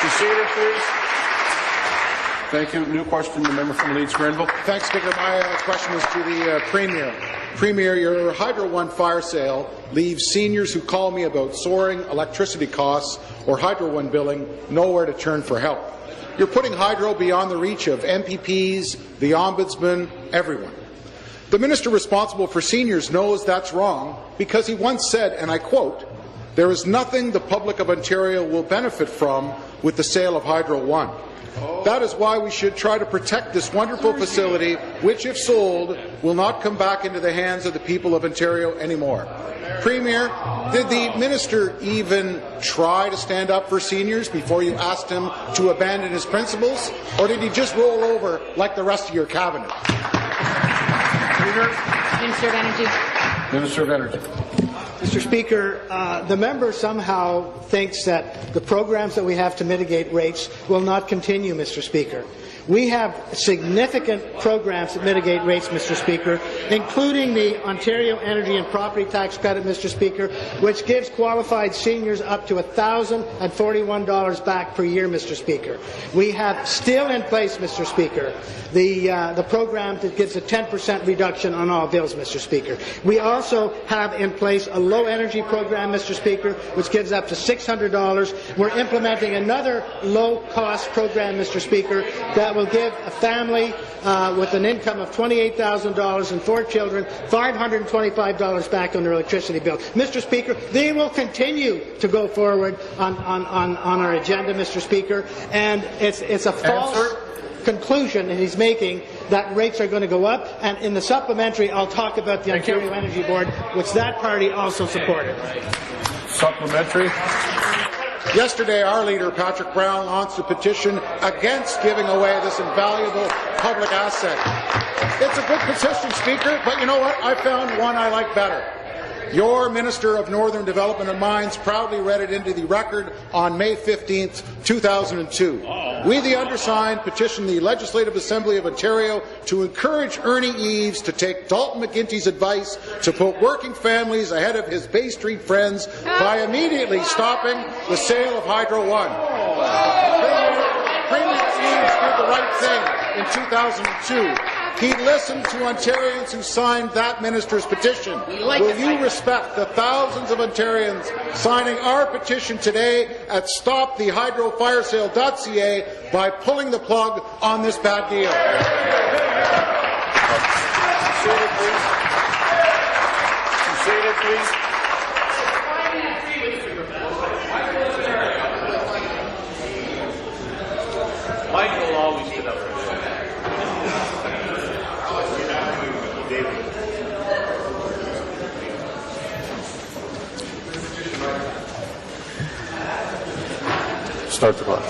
Be seated, please. Thank you. New question, the member from Leeds Grenville. Thanks, Speaker. My question is to the Premier. Premier, your Hydro One fire sale leaves seniors who call me about soaring electricity costs or Hydro One billing nowhere to turn for help. You're putting hydro beyond the reach of MPPs, the Ombudsman, everyone. The minister responsible for seniors knows that's wrong because he once said, and I quote, "There is nothing the public of Ontario will benefit from with the sale of Hydro One." That is why we should try to protect this wonderful facility, which, if sold, will not come back into the hands of the people of Ontario anymore. Premier, did the minister even try to stand up for seniors before you asked him to abandon his principles, or did he just roll over like the rest of your cabinet? Minister of Energy. Minister of Energy. Mr. Speaker, the member somehow thinks that the programs that we have to mitigate rates will not continue, Mr. Speaker. We have significant programs that mitigate rates, Mr. Speaker, including the Ontario Energy and Property Tax Credit, Mr. Speaker, which gives qualified seniors up to $1,041 back per year, Mr. Speaker. We have still in place, Mr. Speaker, the program that gives a 10% reduction on all bills, Mr. Speaker. We also have in place a low-energy program, Mr. Speaker, which gives up to $600. We're implementing another low-cost program, Mr. Speaker, that will give a family with an income of $28,000 and 4 children $525 back on their electricity bill. Mr. Speaker, they will continue to go forward on our agenda, Mr. Speaker, and it's a false conclusion that he's making that rates are going to go up, and in the supplementary I'll talk about the Ontario Energy Board, which that party also supported. Supplementary. Yesterday, our leader, Patrick Brown, launched a petition against giving away this invaluable public asset. It's a good petition, Speaker, but you know what? I found one I like better. Your Minister of Northern Development and Mines proudly read it into the record on May 15th, 2002. We, the undersigned, petitioned the Legislative Assembly of Ontario to encourage Ernie Eves to take Dalton McGuinty's advice to put working families ahead of his Bay Street friends by immediately stopping the sale of Hydro One. Premier Eves did the right thing in 2002. He listened to Ontarians who signed that minister's petition. Will you respect the thousands of Ontarians signing our petition today at stopthehydrofiresale.ca by pulling the plug on this bad deal? Seated, please. Michael always stood up for Start the clock.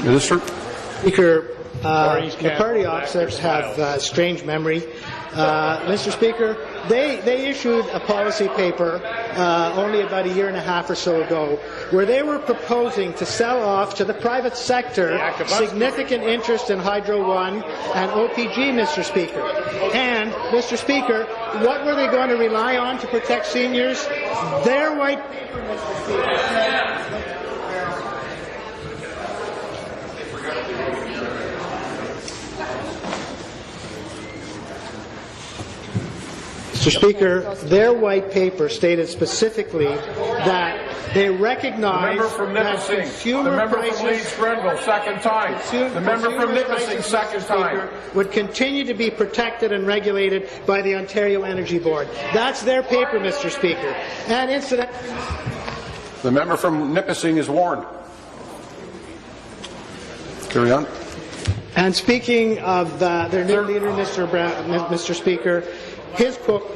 Minister? Speaker, the party officers have strange memory. Mr. Speaker, they issued a policy paper only about a year and a half or so ago where they were proposing to sell off to the private sector significant interest in Hydro One and OPG, Mr. Speaker. And, Mr. Speaker, what were they going to rely on to protect seniors? Their white paper, Mr. Speaker. Mr. Speaker, their white paper stated specifically that they recognize that consumer prices would continue to be protected and regulated by the Ontario Energy Board. That's their paper, Mr. Speaker. And incidentally, the member from Nipissing is warned. Carry on. And speaking of their new leader, Mr. Speaker, his quote.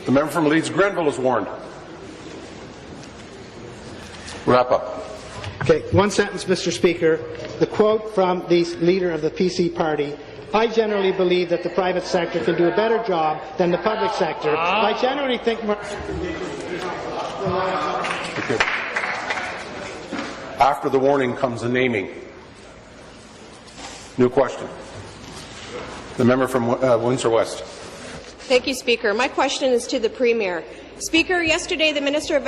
The member from Leeds Grenville is warned. Wrap up. Okay, one sentence, Mr. Speaker. The quote from the leader of the PC party. I generally believe that the private sector can do a better job than the public sector. I generally think more. Okay. After the warning comes the naming. New question. The member from Windsor West. Thank you, Speaker. My question is to the Premier. Speaker, yesterday the Minister of